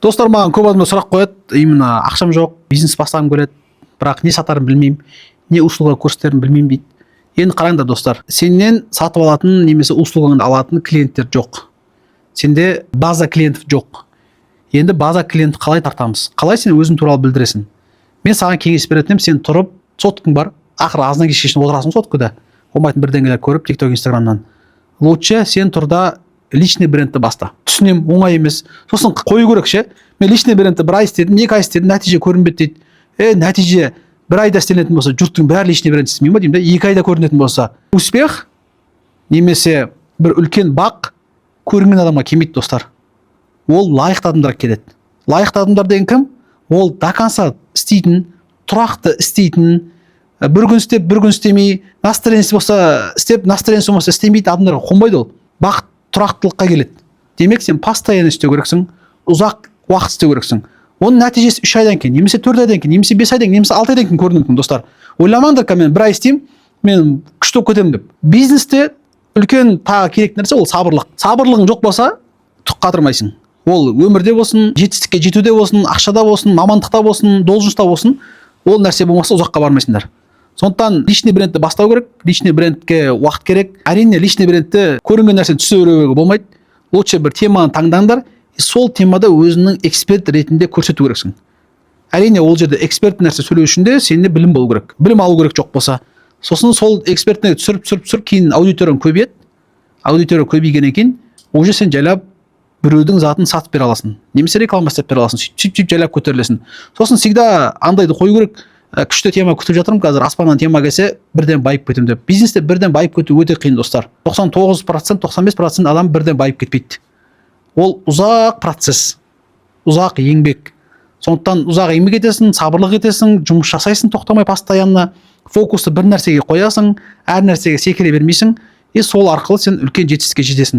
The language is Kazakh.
Достар, маған көп адамдар сұрақ қояды, именно ақшам жоқ, бизнес бастағым келеді, бірақ не сатарын білмеймін, не услуга көрсетерін білмеймін дейді. Енді қараңдар достар, сенен сатып алатын немесе услугаңды алатын клиенттер жоқ. Сенде база клиентов жоқ. Енді база клиент қалай тартамыз? Қалай сен өзің туралы білдіресің? Мен саған кеңес беретін едім, сен тұрып, соткың бар, ақыры азынан кешкесін отырасың соткада. Болмайтын бірдеңелер көріп, TikTok, Instagram'нан. Лучше сен тұрда личный брендті баста. Түсінем, оңай емес. Сосын қою керек ше. Мен личный брендті бір ай істедім, 2 ай істедім, нәтиже көрінбеді дейді. Нәтиже бір айда істелетін болса, жұрттың бәрі личный бренд істемей ма деймін да, 2 айда көрінетін болса. Успех немесе бір үлкен бақ көрінген адамға келмейді достар. Ол лайықты адамдар келеді. Лайықты адамдар деген кім? Ол до конца істейтін, тұрақты істейтін, бір күн істеп, бір күн істемей, настроениясы болса істеп, настроениясы болмаса істемейді адамдарға қонбайды ол. Бақыт тұрақтылыққа келеді. Демек сен постоянно істеу керексің, ұзақ уақыт істеу керексің. Оның нәтижесі 3 айдан кейін, немесе 4 айдан кейін, немесе 5 айдан кейін, немесе 6 айдан кейін көрінуі мүмкін достар. Ойламаңдар, мен бір ай істеймін, мен күшті кетемін деп. Бизнесте үлкен тағы керек нәрсе ол сабырлық. Сабырлығың жоқ болса, түк қатырмайсың. Ол өмірде болсын, жетістікке жетуде болсын, ақшада болсын, мамандықта болсын, должността болсын, ол нәрсе болмаса ұзаққа бармайсыңдар. Сондықтан личный брендті бастау керек, личный брендке уақыт керек. Әрине личный брендті көрінген нәрсені түсіруге болмайды. Лучше бір теманы таңдаңдар, сол темада өзінің эксперт ретінде көрсету керексің. Әрине ол жерде эксперт нәрсе сөйлеу үшін де сенде білім болу керек. Білім алу керек жоқ болса. Сосын сол экспертіне түсіріп, кейін аудиторияң көбейеді. Аудитория көбейгеннен кейін, уже сен жайлап біреудің затын сатып бере аласың. Немесе реклама істеп бере аласың. Сөйтіп жайлап көтерілесің. Сосын всегда андайды қою керек. Күшті тема күтіп жатырмын, қазір аспаннан тема келсе, бірден байып кетемін деп. Бизнесте бірден байып кету өте қиын достар. 99%, 95% адам бірден байып кетпейді. Ол ұзақ процесс, ұзақ еңбек. Сондықтан ұзақ еңбек етесің, сабырлық етесің, жұмыс жасайсың тоқтамай постоянно, фокусты бір нәрсеге қоясың, әр нәрсеге секіре бермейсің, сол арқылы сен үлкен жетістікке жетесің.